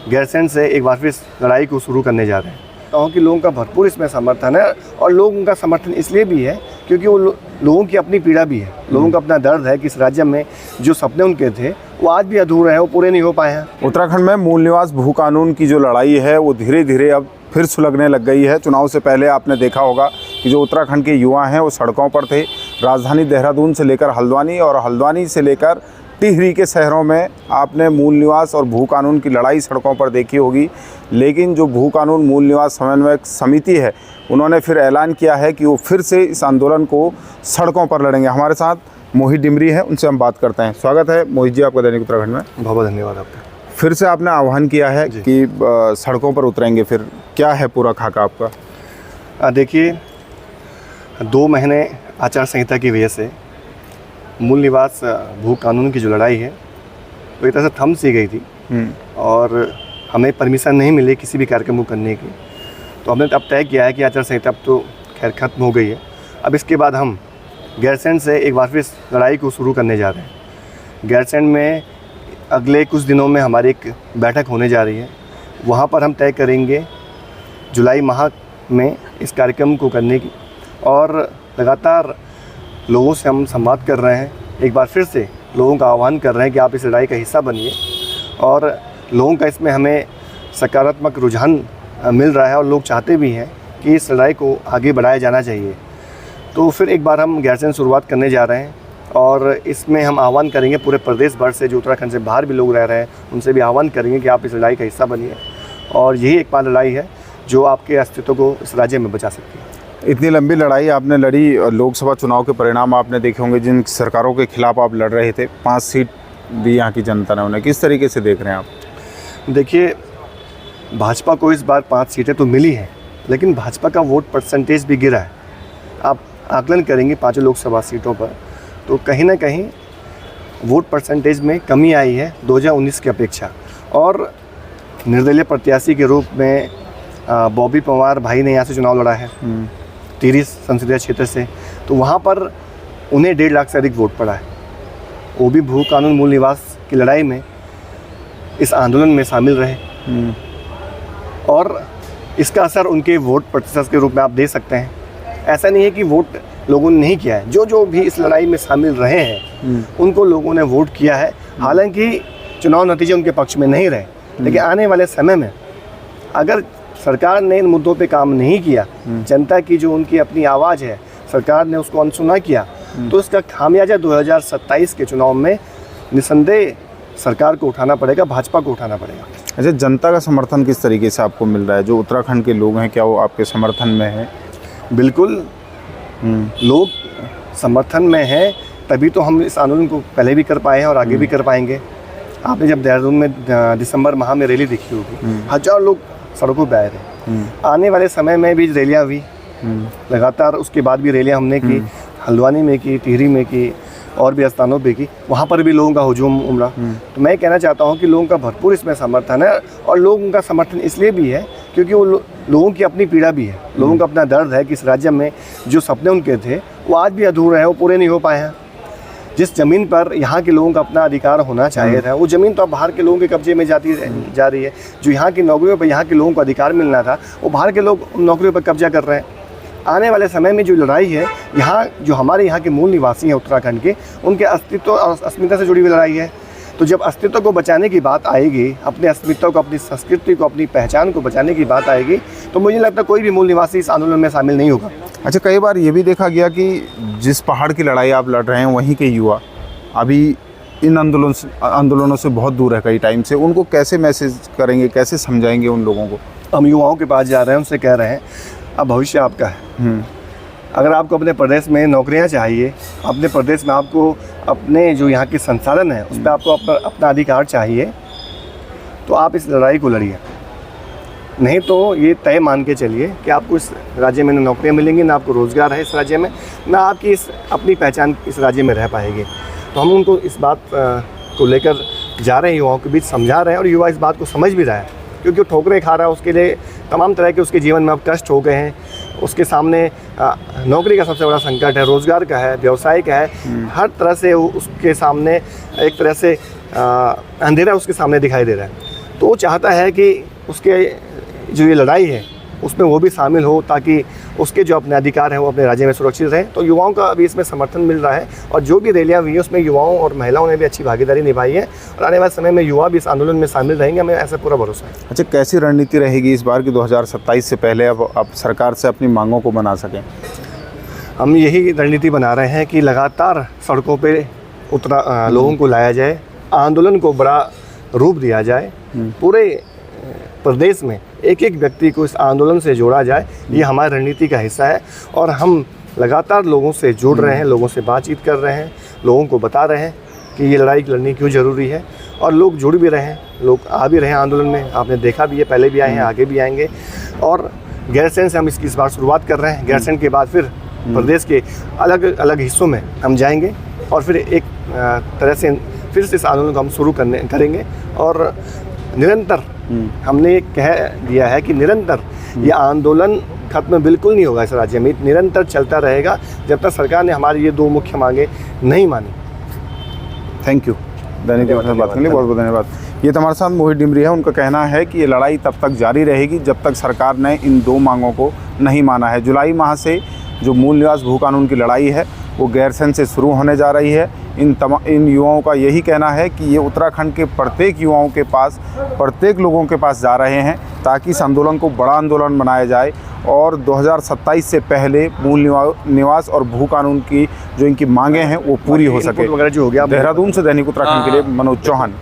गैरसैंण से एक बार फिर लड़ाई को शुरू करने जा रहे हैं। गाँव के लोगों का भरपूर इसमें समर्थन है और लोग उनका समर्थन इसलिए भी है क्योंकि वो लोगों की अपनी पीड़ा भी है, लोगों का अपना दर्द है कि इस राज्य में जो सपने उनके थे वो आज भी अधूरे हैं, वो पूरे नहीं हो पाए हैं। उत्तराखंड में मूल निवास भू कानून की जो लड़ाई है वो धीरे धीरे अब फिर सुलगने लग गई है। चुनाव से पहले आपने देखा होगा कि जो उत्तराखंड के युवा हैं वो सड़कों पर थे। राजधानी देहरादून से लेकर हल्द्वानी और हल्द्वानी से लेकर टिहरी के शहरों में आपने मूल निवास और भू कानून की लड़ाई सड़कों पर देखी होगी। लेकिन जो भू कानून मूल निवास समन्वयक समिति है उन्होंने फिर ऐलान किया है कि वो फिर से इस आंदोलन को सड़कों पर लड़ेंगे। हमारे साथ मोहित डिमरी है, उनसे हम बात करते हैं। स्वागत है मोहित जी आपका दैनिक उत्तराखंड में। बहुत बहुत धन्यवाद आपका। फिर से आपने आह्वान किया है कि सड़कों पर उतरेंगे, फिर क्या है पूरा खाका आपका? देखिए, 2 महीने आचार संहिता की वजह से मूल निवास भू कानून की जो लड़ाई है वो एक तरह से थम सी गई थी और हमें परमिशन नहीं मिली किसी भी कार्यक्रम को करने की। तो हमने अब तय किया है कि आचार संहिता अब तो खैर ख़त्म हो गई है। अब इसके बाद हम गैरसैंण से एक बार फिर लड़ाई को शुरू करने जा रहे हैं। गैरसैंण में अगले कुछ दिनों में हमारी एक बैठक होने जा रही है। वहाँ पर हम तय करेंगे जुलाई माह में इस कार्यक्रम को करने की, और लगातार लोगों से हम संवाद कर रहे हैं। एक बार फिर से लोगों का आह्वान कर रहे हैं कि आप इस लड़ाई का हिस्सा बनिए, और लोगों का इसमें हमें सकारात्मक रुझान मिल रहा है और लोग चाहते भी हैं कि इस लड़ाई को आगे बढ़ाया जाना चाहिए। तो फिर एक बार हम गैरसैंण शुरुआत करने जा रहे हैं और इसमें हम आह्वान करेंगे पूरे प्रदेश भर से, जो उत्तराखंड से बाहर भी लोग रह रहे हैं उनसे भी आह्वान करेंगे कि आप इस लड़ाई का हिस्सा बनिए, और यही एक बार लड़ाई है जो आपके अस्तित्व को इस राज्य में बचा सकती है। इतनी लंबी लड़ाई आपने लड़ी, लोकसभा चुनाव के परिणाम आपने देखे होंगे जिन सरकारों के खिलाफ आप लड़ रहे थे। 5 सीट दी यहाँ की जनता ने, उन्हें किस तरीके से देख रहे हैं आप? देखिए, भाजपा को इस बार 5 सीटें तो मिली हैं, लेकिन भाजपा का वोट परसेंटेज भी गिरा है। आप आकलन करेंगे 5 लोकसभा सीटों पर तो कहीं ना कहीं वोट परसेंटेज में कमी आई है 2019 की अपेक्षा। और निर्दलीय प्रत्याशी के रूप में बॉबी पंवार भाई ने यहाँ से चुनाव लड़ा है टिहरी संसदीय क्षेत्र से, तो वहाँ पर उन्हें 1.5 लाख से अधिक वोट पड़ा है। वो भी भू कानून मूल निवास की लड़ाई में इस आंदोलन में शामिल रहे, और इसका असर उनके वोट प्रतिशत के रूप में आप दे सकते हैं। ऐसा नहीं है कि वोट लोगों ने नहीं किया है, जो भी इस लड़ाई में शामिल रहे हैं उनको लोगों ने वोट किया है। हालांकि चुनाव नतीजे उनके पक्ष में नहीं रहे, लेकिन आने वाले समय में अगर सरकार ने इन मुद्दों पे काम नहीं किया, जनता की जो उनकी अपनी आवाज़ है सरकार ने उसको अनसुना किया, तो इसका खामियाजा 2027 के चुनाव में निसंदेह सरकार को उठाना पड़ेगा, भाजपा को उठाना पड़ेगा। अच्छा, जनता का समर्थन किस तरीके से आपको मिल रहा है? जो उत्तराखंड के लोग हैं, क्या वो आपके समर्थन में हैं? बिल्कुल, लोग समर्थन में हैं, तभी तो हम इस आंदोलन को पहले भी कर पाए हैं और आगे भी कर पाएंगे। आपने जब देहरादून में दिसंबर माह में रैली देखी होगी, 1000 लोग सड़कों पर आए थे। आने वाले समय में भी रैलियाँ हुई लगातार, उसके बाद भी रैलियाँ हमने की, हल्द्वानी में की, टिहरी में की, और भी स्थानों पे की, वहाँ पर भी लोगों का हुजूम उमड़ा। तो मैं कहना चाहता हूँ कि लोगों का भरपूर इसमें समर्थन है, और लोग उनका समर्थन इसलिए भी है क्योंकि वो लोगों की अपनी पीड़ा भी है, लोगों का अपना दर्द है कि इस राज्य में जो सपने उनके थे वो आज भी अधूरे हैं, वो पूरे नहीं हो पाए हैं। जिस ज़मीन पर यहाँ के लोगों का अपना अधिकार होना चाहिए था, वो ज़मीन तो अब बाहर के लोगों के कब्जे में जा रही है। जो यहाँ की नौकरियों पर यहाँ के लोगों को अधिकार मिलना था, वो बाहर के लोग उन नौकरियों पर कब्जा कर रहे हैं। आने वाले समय में जो लड़ाई है, यहाँ जो हमारे यहाँ के मूल निवासी हैं उत्तराखंड के, उनके अस्तित्व और अस्मिता से जुड़ी हुई लड़ाई है। तो जब अस्तित्व को बचाने की बात आएगी, अपने अस्मिता को, अपनी संस्कृति को, अपनी पहचान को बचाने की बात आएगी, तो मुझे लगता है कोई भी मूल निवासी इस आंदोलन में शामिल नहीं होगा। अच्छा, कई बार ये भी देखा गया कि जिस पहाड़ की लड़ाई आप लड़ रहे हैं वहीं के युवा अभी इन आंदोलनों से बहुत दूर है कई टाइम से। उनको कैसे मैसेज करेंगे, कैसे समझाएंगे उन लोगों को? हम युवाओं के पास जा रहे हैं, उनसे कह रहे हैं अब भविष्य आपका है। अगर आपको अपने प्रदेश में नौकरियां चाहिए, अपने प्रदेश में आपको अपने जो यहाँ के संसाधन हैं उस पर आपको अपना अधिकार चाहिए, तो आप इस लड़ाई को लड़िए। नहीं तो ये तय मान के चलिए कि आपको इस राज्य में ना नौकरियाँ मिलेंगी, ना आपको रोज़गार है इस राज्य में, ना आपकी अपनी पहचान इस राज्य में रह पाएगी। तो हम उनको इस बात को लेकर जा रहे हैं, युवाओं के बीच समझा रहे हैं, और युवा इस बात को समझ भी रहा है क्योंकि वो ठोकरें खा रहा है, उसके लिए तमाम तरह के उसके जीवन में अब कष्ट हो गए हैं। उसके सामने नौकरी का सबसे बड़ा संकट है, रोज़गार का है, व्यवसाय का है, हर तरह से उसके सामने एक तरह से अंधेरा उसके सामने दिखाई दे रहा है। तो वो चाहता है कि उसके जो ये लड़ाई है उसमें वो भी शामिल हो, ताकि उसके जो अपने अधिकार हैं वो अपने राज्य में सुरक्षित रहें। तो युवाओं का अभी इसमें समर्थन मिल रहा है, और जो भी रैलियाँ हुई हैं उसमें युवाओं और महिलाओं ने भी अच्छी भागीदारी निभाई है, और आने वाले समय में युवा भी इस आंदोलन में शामिल रहेंगे, हमें ऐसा पूरा भरोसा है। अच्छा, कैसी रणनीति रहेगी इस बार की 2027 से पहले अब आप सरकार से अपनी मांगों को मना सकें? हम यही रणनीति बना रहे हैं कि लगातार सड़कों पे लोगों को लाया जाए, आंदोलन को बड़ा रूप दिया जाए, पूरे प्रदेश में एक एक व्यक्ति को इस आंदोलन से जोड़ा जाए। ये हमारी रणनीति का हिस्सा है, और हम लगातार लोगों से जुड़ रहे हैं, लोगों से बातचीत कर रहे हैं, लोगों को बता रहे हैं कि ये लड़ाई लड़नी क्यों ज़रूरी है, और लोग जुड़ भी रहे हैं, लोग आ भी रहे हैं आंदोलन में। आपने देखा भी है, पहले भी आए हैं, आगे भी आएंगे। और गैरसैंण से हम इसकी इस बार शुरुआत कर रहे हैं। गैरसैंण के बाद फिर प्रदेश के अलग अलग हिस्सों में हम जाएंगे, और फिर एक तरह से फिर से इस आंदोलन को हम शुरू करेंगे। और निरंतर हमने कह दिया है कि निरंतर ये आंदोलन खत्म बिल्कुल नहीं होगा इस राज्य में, निरंतर चलता रहेगा जब तक सरकार ने हमारी ये 2 मुख्य मांगे नहीं मानी। थैंक यू दैनिक जागरण बात करने के लिए बहुत बहुत धन्यवाद। ये तो हमारे साथ मोहित डिमरी है। उनका कहना है कि ये लड़ाई तब तक जारी रहेगी जब तक सरकार ने इन 2 मांगों को नहीं माना है। जुलाई माह से जो मूल निवास भू कानून की लड़ाई है वो गैरसैंण से शुरू होने जा रही है। इन युवाओं का यही कहना है कि ये उत्तराखंड के प्रत्येक युवाओं के पास, प्रत्येक लोगों के पास जा रहे हैं, ताकि इस आंदोलन को बड़ा आंदोलन बनाया जाए और 2027 से पहले मूल निवास और भू कानून की जो इनकी मांगें हैं वो पूरी हो सके। वगैरह जो हो गया। देहरादून से दैनिक उत्तराखंड के लिए मनोज चौहान।